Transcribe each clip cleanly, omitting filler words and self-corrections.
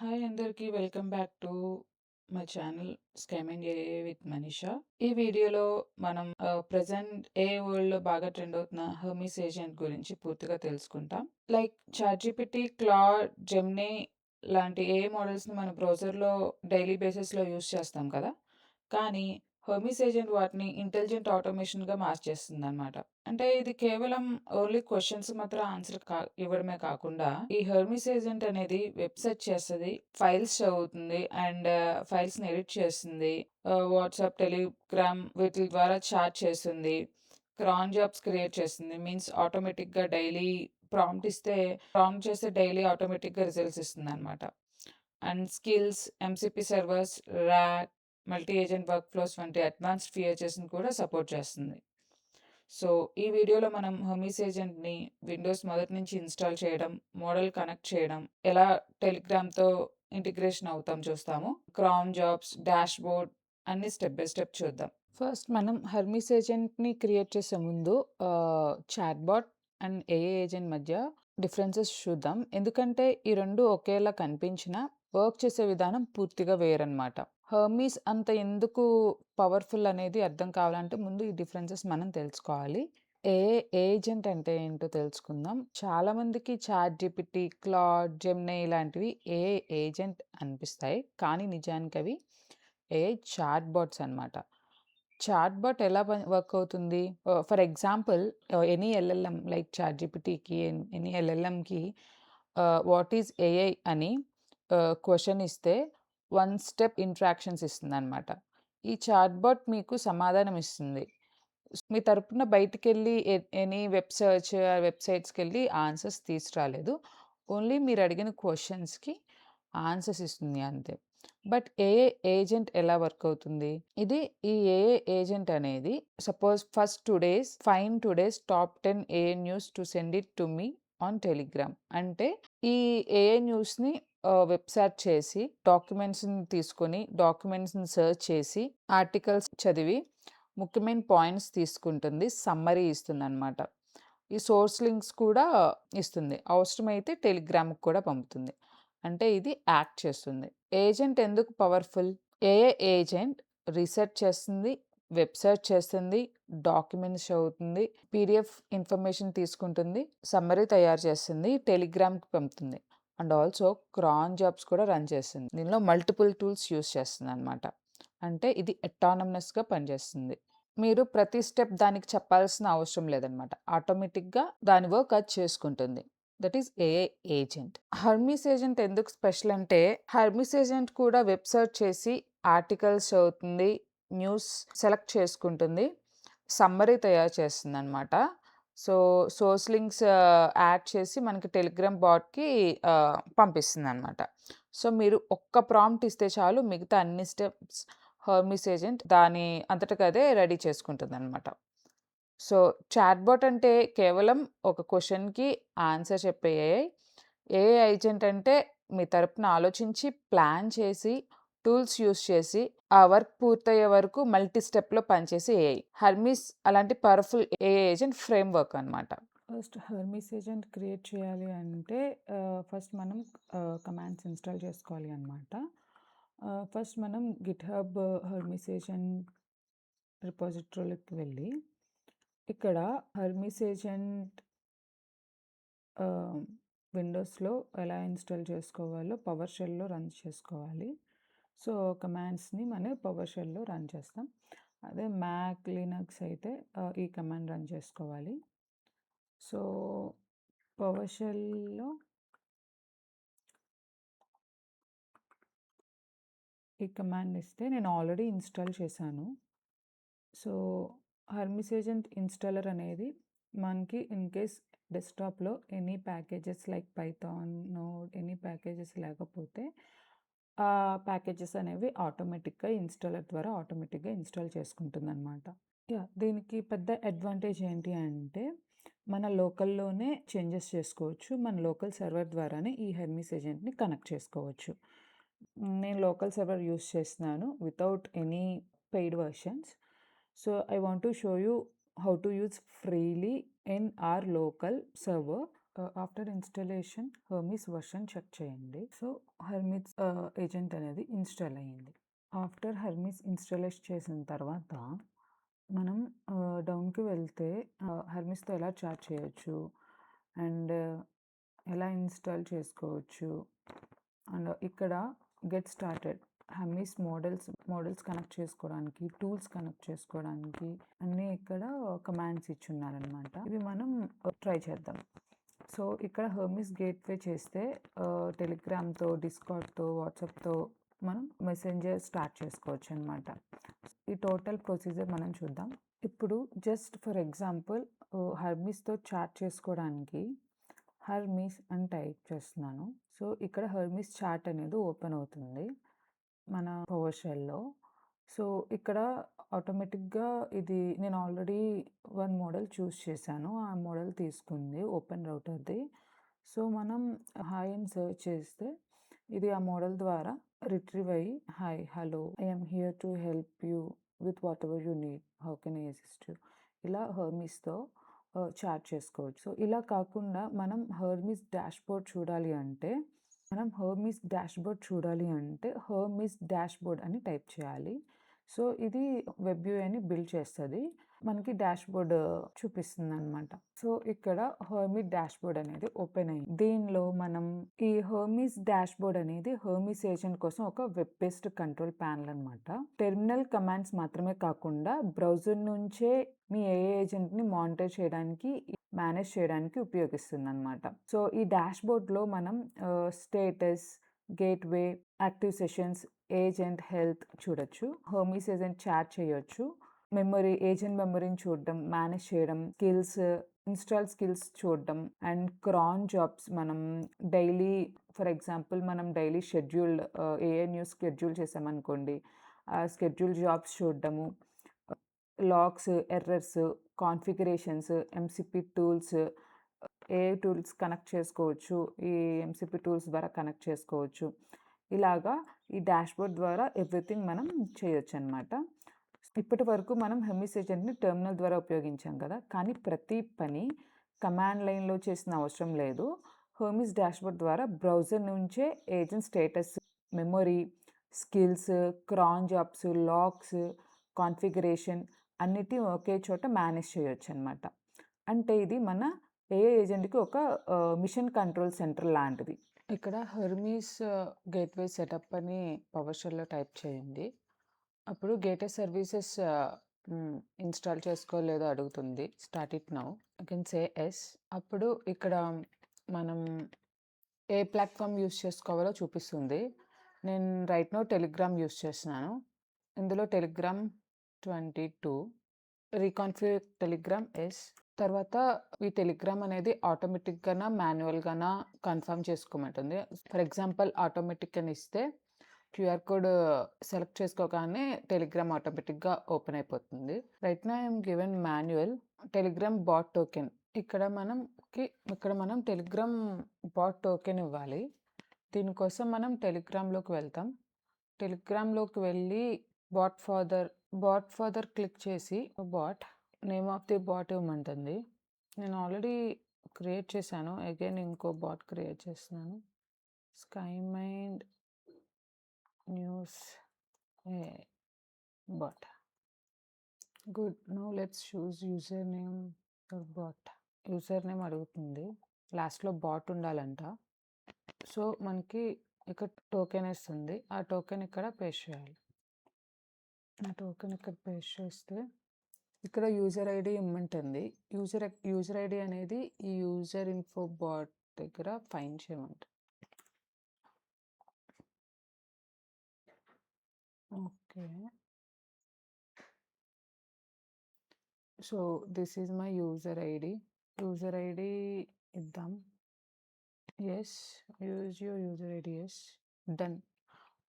Hi అందరికీ welcome back to my channel scamming AI with Manisha. ఈ వీడియోలో మనం ప్రెజెంట్ వరల్డ్‌లో బాగా ట్రెండ్ అవుతున్న హెర్మీస్ ఏజెంట్ గురించి పూర్తిగా తెలుసుకుంటాం. లైక్ చాట్‌జీపీటీ, క్లాడ్, జెమినీ లాంటి ఏఐ మోడల్స్‌ని మన బ్రౌజర్‌లో డైలీ బేసిస్‌లో యూజ్ చేస్తాం కదా! కానీ హెర్మీస్ ఏజెంట్ వాటిని ఇంటెలిజెంట్ ఆటోమేషన్‌గా మార్చేస్తుందనమాట. అంటే ఇది కేవలం ఓన్లీ క్వెషన్స్ మాత్రం ఆన్సర్ ఇవ్వడమే కాకుండా, ఈ హెర్మీస్ ఏజెంట్ అనేది వెబ్ సెర్చ్ చేస్తది, ఫైల్స్ చదువుతుంది అండ్ ఫైల్స్‌ని ఎడిట్ చేస్తుంది. వాట్సాప్, టెలిగ్రామ్ వీటిల ద్వారా చాట్ చేస్తుంది. క్రాన్ జాబ్స్ క్రియేట్ చేస్తుంది. మీన్స్ ఆటోమేటిక్‌గా డైలీ ప్రాంప్ట్ చేస్తే డైలీ ఆటోమేటిక్‌గా రిజల్ట్స్ ఇస్తుందనమాట. And skills, MCP servers, RAG, multi agent workflows వంటి అడ్వాన్స్డ్ ఫీచర్స్‌ని కూడా సపోర్ట్ చేస్తుంది. సో, ఈ వీడియోలో మనం హెర్మీస్ ఏజెంట్‌ని విండోస్ మొదటి నుంచి ఇన్‌స్టాల్ చేయడం, మోడల్ కనెక్ట్ చేయడం, ఎలా టెలిగ్రామ్‌తో ఇంటిగ్రేషన్ అవుతాం చూస్తాము. క్రాన్ జాబ్స్, డాష్‌బోర్డ్ అన్నీ స్టెప్ బై స్టెప్ చూద్దాం. ఫస్ట్ మనం హెర్మీస్ ఏజెంట్‌ని క్రియేట్ చేసే ముందు చాట్‌బాట్ అండ్ ఏఐ ఏజెంట్ మధ్య డిఫరెన్సెస్ చూద్దాం. ఎందుకంటే ఈ 2 ఒకేలా కనిపించినా వర్క్ చేసే విధానం పూర్తిగా వేరనమాట. హెర్మీస్ అంత ఎందుకు పవర్‌ఫుల్ అనేది అర్థం కావాలంటే ముందు ఈ డిఫరెన్సెస్ మనం తెలుసుకోవాలి. ఏఐ ఏజెంట్ అంటే ఏంటో తెలుసుకుందాం. చాలామందికి చాట్‌జీపీటీ, క్లాడ్, జెమినీ ఇలాంటివి ఏఐ ఏజెంట్ అనిపిస్తాయి. కానీ నిజానికి అవి ఏఐ చాట్‌బాట్స్ అనమాట. చాట్‌బాట్ ఎలా వర్క్ అవుతుంది? For example any LLM like చాట్‌జీపీటీకి, ఎనీ ఎల్ఎల్ఎంకి వాట్ ఈస్ ఏఐ అని క్వెషన్ ఇస్తే 1 స్టెప్ ఇంట్రాక్షన్స్ ఇస్తుందనమాట. ఈ చాట్‌బాట్ మీకు సమాధానం ఇస్తుంది. మీ తరపున బయటికెళ్ళి ఎనీ వెబ్‌సైట్స్‌కెళ్ళి ఆన్సర్స్ తీసుకురాలేదు. ఓన్లీ మీరు అడిగిన క్వెషన్స్‌కి ఆన్సర్స్ ఇస్తుంది అంతే. బట్ ఏఐ ఏజెంట్ ఎలా వర్క్ అవుతుంది? ఈ ఏఐ ఏజెంట్ అనేది suppose find today's top 10 AI news to send it to me on Telegram. అంటే ఈ ఏఐ న్యూస్‌ని వెబ్ సెర్చ్ చేసి డాక్యుమెంట్స్‌ని సెర్చ్ చేసి ఆర్టికల్స్ చదివి ముఖ్యమైన పాయింట్స్ తీసుకుంటుంది. సమ్మరీ ఇస్తుందనమాట. ఈ సోర్స్ లింక్స్ కూడా ఇస్తుంది. అవసరమైతే టెలిగ్రామ్‌కి కూడా పంపుతుంది. అంటే ఇది యాక్ట్ చేస్తుంది. ఏజెంట్ ఎందుకు పవర్‌ఫుల్? ఏఐ ఏజెంట్ రీసెర్చ్ చేస్తుంది, వెబ్ సెర్చ్ చేస్తుంది, డాక్యుమెంట్స్ చదువుతుంది, పీడిఎఫ్ ఇన్ఫర్మేషన్ తీసుకుంటుంది, సమ్మరీ తయారు చేస్తుంది, టెలిగ్రామ్‌కి పంపుతుంది. అండ్ ఆల్సో క్రాన్ జాబ్స్ కూడా రన్ చేస్తుంది. దీనిలో మల్టిపుల్ టూల్స్ యూజ్ చేస్తుందనమాట. అంటే ఇది అటానమస్‌గా పనిచేస్తుంది. మీరు ప్రతి స్టెప్ దానికి చెప్పాల్సిన అవసరం లేదనమాట. ఆటోమేటిక్‌గా దాని వర్క్ అది చేసుకుంటుంది. That is AI agent. Hermes agent ఎందుకు స్పెషల్ అంటే, హెర్మీస్ ఏజెంట్ కూడా వెబ్ సెర్చ్ చేసి ఆర్టికల్స్ చదువుతుంది, న్యూస్ సెలెక్ట్ చేసుకుంటుంది, సమ్మరీ తయారు చేస్తుందనమాట. సో, సోర్స్ లింక్స్ యాడ్ చేసి మనకి టెలిగ్రామ్ బాట్‌కి పంపిస్తుందనమాట. సో, మీరు ఒక్క ప్రాంప్ట్ ఇస్తే చాలు మిగతా అన్ని స్టెప్స్ హెర్మీస్ ఏజెంట్ దాని అంతటకదే రెడీ చేసుకుంటుందనమాట. సో, చాట్‌బాట్ అంటే కేవలం ఒక క్వెషన్‌కి ఆన్సర్ చెప్పే ఏఐ. ఏఐ ఏజెంట్ అంటే మీ తరపున ఆలోచించి, ప్లాన్ చేసి, టూల్స్ యూజ్ చేసి, ఆ వర్క్ పూర్తయ్యే వరకు మల్టీ స్టెప్‌లో పనిచేసే ఏఐ. హెర్మీస్ అలాంటి పవర్‌ఫుల్ ఏఐ ఏజెంట్ ఫ్రేమ్‌వర్క్ అనమాట. ఫస్ట్ హెర్మీస్ ఏజెంట్ క్రియేట్ చేయాలి అంటే ఫస్ట్ మనం కమాండ్స్ ఇన్‌స్టాల్ చేసుకోవాలి అనమాట. ఫస్ట్ మనం గిట్‌హబ్ హెర్మీస్ ఏజెంట్ రిపాజిటరీలోకి వెళ్ళి, ఇక్కడ హెర్మీస్ ఏజెంట్ విండోస్‌లో ఎలా ఇన్‌స్టాల్ చేసుకోవాలో పవర్ షెల్‌లో రన్ చేసుకోవాలి. సో, కమాండ్స్‌ని మనం పవర్ షెల్‌లో రన్ చేస్తాం. అదే మ్యాక్, లినక్స్ అయితే ఈ కమాండ్ రన్ చేసుకోవాలి. సో, పవర్ షెల్‌లో ఈ కమాండ్ ఇస్తే నేను ఆల్రెడీ ఇన్‌స్టాల్ చేశాను. సో, హెర్మీస్ ఏజెంట్ ఇన్‌స్టాలర్ అనేది మనకి ఇన్‌కేస్ డెస్క్‌టాప్‌లో any packages like Python, node any packages లేకపోతే ఆ ప్యాకేజెస్ అనేవి ఆటోమేటిక్‌గా ఇన్‌స్టాలర్ ద్వారా ఆటోమేటిక్‌గా ఇన్‌స్టాల్ చేసుకుంటుందనమాట. దీనికి పెద్ద అడ్వాంటేజ్ ఏంటి అంటే, మన లోకల్‌లోనే చేంజెస్ చేసుకోవచ్చు. మన లోకల్ సర్వర్ ద్వారానే ఈ హెర్మీస్ ఏజెంట్‌ని కనెక్ట్ చేసుకోవచ్చు. నేను లోకల్ సర్వర్ యూజ్ చేస్తున్నాను without any paid versions. So, I want to show you how to use freely in our local server. After installation Hermes version check చేయండి. సో, హెర్మీస్ ఏజెంట్ అనేది install అయ్యింది. After Hermes installation చేసిన తర్వాత మనం డౌన్‌కి వెళ్తే హెర్మీస్‌తో ఎలా chat చేయొచ్చు and ఎలా ఇన్‌స్టాల్ చేసుకోవచ్చు అండ్ ఇక్కడ గెట్ స్టార్టెడ్ హెర్మీస్ మోడల్స్ కనెక్ట్ చేసుకోవడానికి, టూల్స్ కనెక్ట్ చేసుకోవడానికి అన్నీ ఇక్కడ కమాండ్స్ ఇచ్చున్నారనమాట. ఇవి మనం ట్రై చేద్దాం. సో, ఇక్కడ హెర్మీస్ గేట్‌వే చేస్తే టెలిగ్రామ్‌తో, డిస్కార్డ్‌తో, వాట్సాప్‌తో మనం మెసెంజర్ స్టార్ట్ చేసుకోవచ్చనమాట. ఈ టోటల్ ప్రొసీజర్ మనం చూద్దాం. ఇప్పుడు జస్ట్ ఫర్ ఎగ్జాంపుల్ హెర్మీస్‌తో చాట్ చేసుకోవడానికి హెర్మీస్ అని టైప్ చేస్తున్నాను. సో, ఇక్కడ హెర్మీస్ చాట్ అనేది ఓపెన్ అవుతుంది మన పవర్ షెల్‌లో. సో, ఇక్కడ ఆటోమేటిక్‌గా ఇది నేను ఆల్రెడీ వన్ మోడల్ చూస్ చేశాను. ఆ మోడల్ తీసుకుంది ఓపెన్ రౌటర్‌ది. సో, మనం హాయ్ అని సెర్చ్ చేస్తే ఇది ఆ మోడల్ ద్వారా రిట్రీవ్ అయ్యి hi, hello, I am here to help you with whatever you need. How can I assist you? ఇలా హెర్మీస్‌తో చాట్ చేసుకోవచ్చు. సో, ఇలా కాకుండా మనం హెర్మీస్ డాష్‌బోర్డ్ చూడాలి అంటే హెర్మీస్ డాష్‌బోర్డ్ అని టైప్ చేయాలి. సో, ఇది వెబ్ యూఐని బిల్డ్ చేస్తది. మనకి డాష్‌బోర్డ్ చూపిస్తుందనమాట. సో, ఇక్కడ హెర్మీస్ డాష్‌బోర్డ్ అనేది ఓపెన్ అయింది. దీనిలో మనం ఈ హెర్మీస్ డాష్‌బోర్డ్ అనేది హెర్మీస్ ఏజెంట్ కోసం ఒక వెబ్ బేస్డ్ కంట్రోల్ ప్యానెల్ అనమాట. టెర్మినల్ కమాండ్స్ మాత్రమే కాకుండా బ్రౌజర్ నుంచే మీ ఏఐ ఏజెంట్‌ని మానిటర్ చేయడానికి, మేనేజ్ చేయడానికి ఉపయోగిస్తుందనమాట. సో, ఈ డాష్‌బోర్డ్‌లో మనం status, gateway, active sessions, agent health చూడొచ్చు. హెర్మీస్ ఏజెంట్ చాట్ చేయొచ్చు. ఏజెంట్ మెమరీని చూడడం, మేనేజ్ చేయడం, ఇన్‌స్టాల్ స్కిల్స్ చూడడం అండ్ క్రాన్ జాబ్స్ మనం డైలీ ఫర్ ఎగ్జాంపుల్ మనం డైలీ ఏఐ న్యూస్ షెడ్యూల్ చేసామనుకోండి. ఆ షెడ్యూల్ జాబ్స్ చూడడము, logs, errors, configurations, MCP tools, AI tools connect చేసుకోవచ్చు. ఈ ఎంసీపీ టూల్స్ ద్వారా కనెక్ట్ చేసుకోవచ్చు. ఇలాగా ఈ డాష్‌బోర్డ్ ద్వారా ఎవ్రీథింగ్ మనం చేయొచ్చనమాట. ఇప్పటి వరకు మనం హెర్మీస్ ఏజెంట్‌ని టెర్మినల్ ద్వారా ఉపయోగించాం కదా! కానీ ప్రతి పని కమాండ్ లైన్‌లో చేసిన అవసరం లేదు. హెర్మీస్ డాష్‌బోర్డ్ ద్వారా బ్రౌజర్ నుంచే agent status, memory, skills, cron jobs, logs, configuration అన్నిటిని ఒకే చోట మేనేజ్ చేయొచ్చనమాట. అంటే ఇది మన ఏఐ ఏజెంట్‌కి ఒక మిషన్ కంట్రోల్ సెంటర్ లాంటిది. ఇక్కడ హెర్మీస్ గేట్‌వే సెటప్ అని పవర్ షెల్‌లో టైప్ చేయండి. అప్పుడు గేట్వే సర్వీసెస్ ఇన్‌స్టాల్ చేసుకోలేదో అడుగుతుంది. Start it now. You can say yes. అప్పుడు ఇక్కడ మనం ఏ ప్లాట్‌ఫామ్ యూజ్ చేసుకోవాలో చూపిస్తుంది. నేను రైట్ నౌ టెలిగ్రామ్ యూజ్ చేస్తున్నాను. ఇందులో టెలిగ్రామ్ 22 రీకాన్ఫిగర్ టెలిగ్రామ్ యెస్. తర్వాత ఈ టెలిగ్రామ్ అనేది ఆటోమేటిక్‌గానా, మాన్యువల్‌గానా కన్ఫర్మ్ చేసుకోమంటుంది. ఫర్ ఎగ్జాంపుల్ ఆటోమేటిక్ అని ఇస్తే క్యూఆర్ కోడ్ సెలెక్ట్ చేసుకోగానే టెలిగ్రామ్ ఆటోమేటిక్‌గా ఓపెన్ అయిపోతుంది. Right now I am given manual Telegram bat token. ఇక్కడ మనం టెలిగ్రామ్ బాట్ టోకెన్ ఇవ్వాలి. దీనికోసం మనం టెలిగ్రామ్‌లోకి వెళ్తాం. టెలిగ్రామ్‌లోకి వెళ్ళి బాట్ ఫాదర్ క్లిక్ చేసి నేమ్ ఆఫ్ ది బాట్ ఇవ్వమంటుంది. నేను ఆల్రెడీ క్రియేట్ చేశాను. అగైన్ ఇంకో బాట్ క్రియేట్ చేస్తున్నాను. Skymind news bot. Good. Now let's choose username for bot. User name అడుగుతుంది. లాస్ట్‌లో బాట్ ఉండాలంట. సో, మనకి ఇక్కడ టోకెన్ ఇస్తుంది. ఆ టోకెన్ ఇక్కడ పేస్ట్ చేయాలి. ఆ టోకెన్ ఇక్కడ పేస్ట్ చేస్తే ఇక్కడ యూజర్ ఐడి ఇమ్మంటుంది. యూజర్ ఐడి అనేది ఈ యూజర్ ఇన్ఫో బాట్ దగ్గర ఫైండ్ చేయమంటుంది. Okay. So, this is my user ID. User ID ఇద్దాం. Yes. Use your user ID. Yes. Done.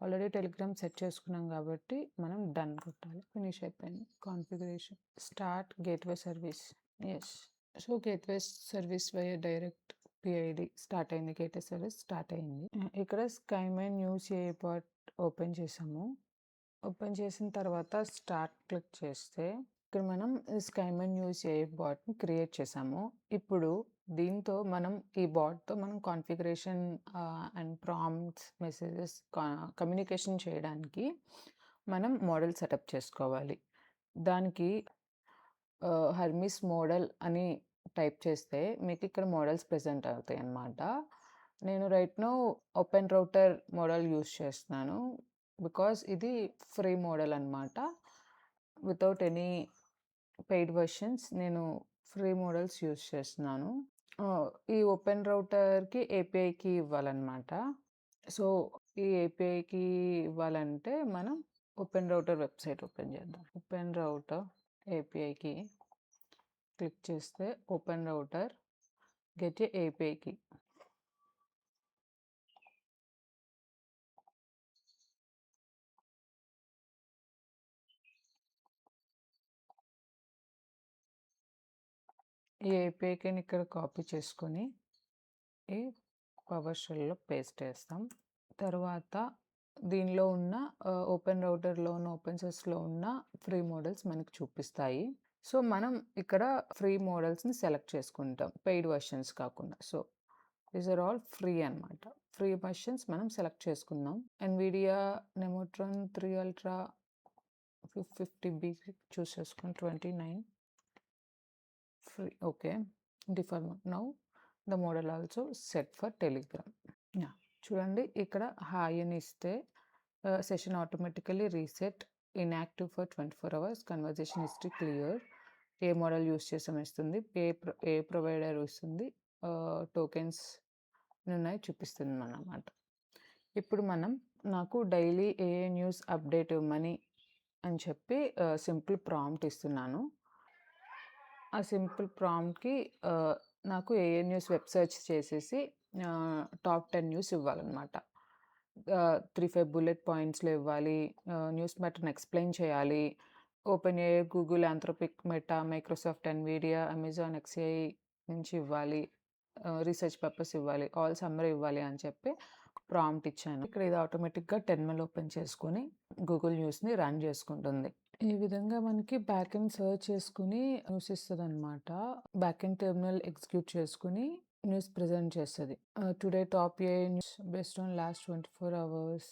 Already Telegram set చేసుకున్నాం కాబట్టి మనం డన్ కొట్టాలి. ఫినిష్ అయిపోయింది. Configuration. Start gateway service. Yes. So, gateway service via direct PID start అయింది. Gateway service start అయింది. ఇక్కడ Skymind news AI bot open చేసాము. Open చేసిన తర్వాత స్టార్ట్ క్లిక్ చేస్తే ఇక్కడ మనం స్కైమైన్ న్యూస్ ఏఐ బాట్‌ని క్రియేట్ చేసాము. ఇప్పుడు దీంతో మనం ఈ బాట్‌తో మనం configuration and prompts, messages communication చేయడానికి మనం మోడల్ సెటప్ చేసుకోవాలి. దానికి హెర్మిస్ మోడల్ అని టైప్ చేస్తే మీకిక్కడ మోడల్స్ ప్రెజెంట్ అవుతాయన్నమాట. నేను right now open router model use చేస్తున్నాను. బికాజ్ ఇది ఫ్రీ మోడల్ అన్నమాట. వితౌట్ ఎనీ పెయిడ్ వెర్షన్స్ నేను ఫ్రీ మోడల్స్ యూజ్ చేస్తున్నాను. ఈ ఓపెన్ రౌటర్‌కి ఏపీఐ కీ ఇవ్వాలన్నమాట. సో, ఈ ఏపీఐ కీ ఇవ్వాలంటే మనం ఓపెన్ రౌటర్ వెబ్‌సైట్ ఓపెన్ చేద్దాం. Open router API key click చేస్తే open router get a API key. ఈ ఏపీఐ కీని ఇక్కడ కాపీ చేసుకొని ఈ పవర్ షెల్‌లో పేస్ట్ చేస్తాం. తర్వాత దీనిలో ఉన్న ఓపెన్ రౌటర్‌లో ఉన్న ఓపెన్ సోర్స్‌లో ఉన్న ఫ్రీ మోడల్స్ మనకు చూపిస్తాయి. సో, మనం ఇక్కడ ఫ్రీ మోడల్స్‌ని సెలెక్ట్ చేసుకుంటాం. పెయిడ్ వెర్షన్స్ కాకుండా. So, these are all free అన్నమాట. ఫ్రీ వెర్షన్స్ మనం సెలెక్ట్ చేసుకుందాం. Nvidia Nemotron 3 ultra 550B choose చేసుకొని 29 free. Okay. Default now the model also set for Telegram. Yeah. చూడండి ఇక్కడ హాయ్ అని ఇస్తే session automatically reset inactive for 24 hours conversation history clear. A model use చేసామో ఇస్తుంది, ఏ provider ఇస్తుంది, tokens ఉన్నాయి చూపిస్తుంది అన్నమాట. ఇప్పుడు మనం నాకు డైలీ ఏ న్యూస్ అప్డేట్ ఇవ్వమని అని చెప్పి సింపుల్ ప్రాంప్ట్ ఇస్తున్నాను. ఆ సింపుల్ ప్రాంప్ట్‌కి నాకు ఏఏ న్యూస్ వెబ్ సెర్చ్ చేసేసి టాప్ 10 న్యూస్ ఇవ్వాలన్నమాట. 3, 5 బుల్లెట్ పాయింట్స్‌లో ఇవ్వాలి. న్యూస్ మ్యాటర్‌ని ఎక్స్‌ప్లెయిన్ చేయాలి. OpenAI, Google, Anthropic, Meta, Microsoft, Nvidia, Amazon, xAI నుంచి ఇవ్వాలి. రీసెర్చ్ పర్పస్ ఇవ్వాలి. ఆల్ సమ్మరీ ఇవ్వాలి అని చెప్పి ప్రాంప్ట్ ఇచ్చాను. ఇక్కడ ఇది ఆటోమేటిక్‌గా టెర్మినల్ ఓపెన్ చేసుకొని గూగుల్ న్యూస్‌ని రన్ చేసుకుంటుంది. ఈ విధంగా మనకి బ్యాకెండ్ సెర్చ్ చేసుకొని న్యూస్ ఇస్తదనమాట. బ్యాకెండ్ టెర్మినల్ ఎగ్జిక్యూట్ చేసుకొని న్యూస్ ప్రెజెంట్ చేస్తది. Today top AI news based on last 24 hours.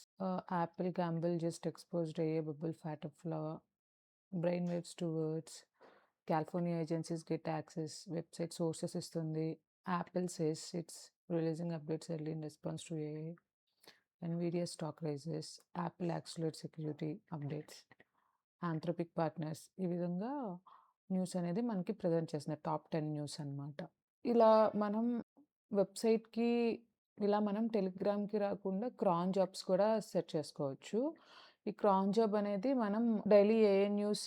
Apple gamble just exposed AI bubble fat of flower. Brain waves towards. California agencies get access. Website sources ఇస్తుంది. Apple says it's releasing updates early in response to AI. Nvidia stock rises. Apple accelerate security updates. Anthropic partners. ఈ విధంగా news అనేది మనకి present చేస్తుంది. Top 10 news అన్నమాట. ఇలా మనం వెబ్‌సైట్‌కి ఇలా మనం టెలిగ్రామ్‌కి రాకుండా క్రాన్ జాబ్స్ కూడా సెట్ చేసుకోవచ్చు. ఈ క్రాన్ జాబ్ అనేది మనం డైలీ ఏఏ న్యూస్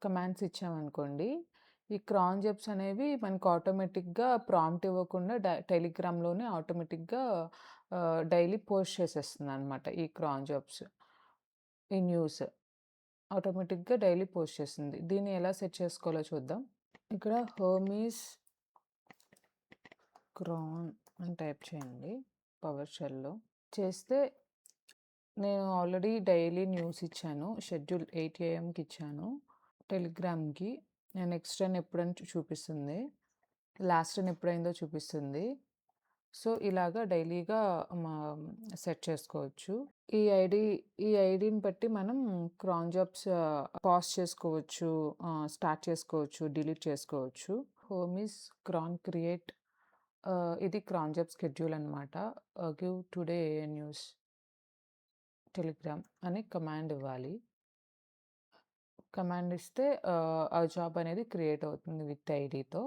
కమాండ్స్ ఇచ్చామనుకోండి, ఈ క్రాన్ జాబ్స్ అనేవి మనకు ఆటోమేటిక్‌గా ప్రాంప్ట్ ఇవ్వకుండా టెలిగ్రామ్‌లోనే ఆటోమేటిక్‌గా డైలీ పోస్ట్ చేసేస్తుందనమాట ఈ క్రాన్ జాబ్స్. ఈ న్యూస్. ఆటోమేటిక్‌గా డైలీ పోస్ట్ చేస్తుంది. దీన్ని ఎలా సెట్ చేసుకోవాలో చూద్దాం. ఇక్కడ హెర్మీస్ క్రాన్ అని టైప్ చేయండి పవర్ షెల్‌లో. చేస్తే నేను ఆల్రెడీ డైలీ న్యూస్ ఇచ్చాను. షెడ్యూల్ 8 ఏఎంకి ఇచ్చాను టెలిగ్రామ్‌కి. నెక్స్ట్ రన్ ఎప్పుడని చూపిస్తుంది. లాస్ట్ రన్ ఎప్పుడైందో చూపిస్తుంది. సో, ఇలాగా డైలీగా సెట్ చేసుకోవచ్చు. ఈ ఐడీని బట్టి మనం క్రాన్ జాబ్స్ పాజ్ చేసుకోవచ్చు, స్టార్ట్ చేసుకోవచ్చు, డిలీట్ చేసుకోవచ్చు. హోమీస్ క్రాన్ క్రియేట్ ఇది క్రాన్ జాబ్ షెడ్యూల్ అనమాట. గివ్ టుడే ఏఏ న్యూస్ టెలిగ్రామ్ అని కమాండ్ ఇవ్వాలి. కమాండ్ ఇస్తే ఆ జాబ్ అనేది క్రియేట్ అవుతుంది విత్ ఐడీతో.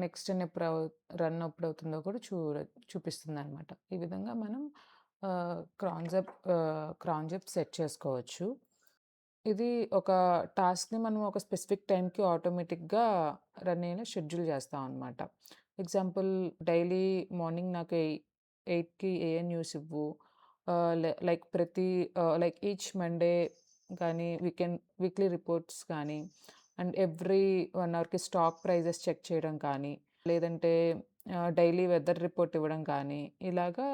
నెక్స్ట్ రన్ ఎప్పుడవుతుందో కూడా చూపిస్తుందనమాట. ఈ విధంగా మనం క్రాన్ జాబ్ సెట్ చేసుకోవచ్చు. ఇది ఒక టాస్క్‌ని మనం ఒక స్పెసిఫిక్ టైంకి ఆటోమేటిక్‌గా రన్ అయ్యేలా షెడ్యూల్ చేస్తాం అనమాట. ఎగ్జాంపుల్ డైలీ మార్నింగ్ నాకు 8కి ఏఏ న్యూస్ ఇవ్వు. లైక్ లైక్ ఈచ్ మండే కానీ, వీక్లీ రిపోర్ట్స్ కానీ, అండ్ ఎవ్రీ 1 అవర్‌కి స్టాక్ ప్రైజెస్ చెక్ చేయడం కానీ, లేదంటే డైలీ వెదర్ రిపోర్ట్ ఇవ్వడం కానీ, ఇలాగా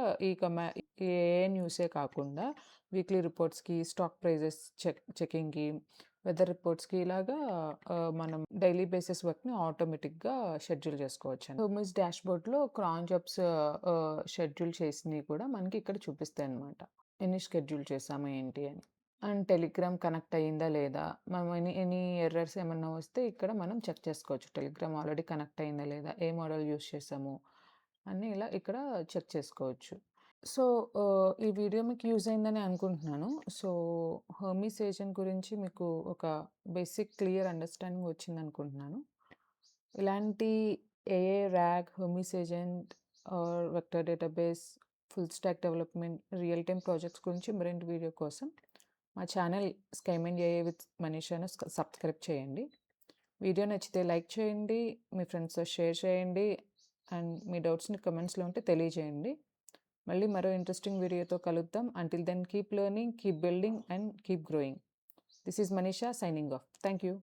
ఏఏ న్యూసే కాకుండా వీక్లీ రిపోర్ట్స్‌కి, స్టాక్ ప్రైజెస్ చెకింగ్‌కి, వెదర్ రిపోర్ట్స్‌కి ఇలాగా మనం డైలీ బేసిస్ వర్క్‌ని ఆటోమేటిక్‌గా షెడ్యూల్ చేసుకోవచ్చండి. హెర్మీస్ డాష్‌బోర్డ్‌లో క్రాన్ జాబ్స్ షెడ్యూల్ చేసినయి కూడా మనకి ఇక్కడ చూపిస్తాయన్నమాట. ఎన్ని షెడ్యూల్ చేశాము ఏంటి అని. అండ్ టెలిగ్రామ్ కనెక్ట్ అయిందా లేదా? మనం ఎనీ ఎర్రర్స్ ఏమన్నా వస్తే ఇక్కడ మనం చెక్ చేసుకోవచ్చు. టెలిగ్రామ్ ఆల్రెడీ కనెక్ట్ అయిందా లేదా? ఏ మోడల్ యూజ్ చేసాము? అన్నీ ఇలా ఇక్కడ చెక్ చేసుకోవచ్చు. సో, ఈ వీడియో మీకు యూజ్ అయిందని అనుకుంటున్నాను. సో, హెర్మీస్ ఏజెంట్ గురించి మీకు ఒక బేసిక్ క్లియర్ అండర్‌స్టాండింగ్ వచ్చిందనుకుంటున్నాను. ఇలాంటి AI, RAG, Hermes agent vector database, full stack development, real time projects గురించి మరిన్ని వీడియో కోసం మా ఛానల్ స్కైమెంట్ ఏఐ విత్ మనీషాను సబ్స్క్రైబ్ చేయండి. వీడియో నచ్చితే లైక్ చేయండి, మీ ఫ్రెండ్స్‌తో షేర్ చేయండి అండ్ మీ డౌట్స్‌ని కమెంట్స్‌లో ఉంటే తెలియజేయండి. మళ్ళీ మరో ఇంట్రెస్టింగ్ వీడియోతో కలుద్దాం. Until then keep learning, keep building and keep growing. This is Manisha signing off. Thank you.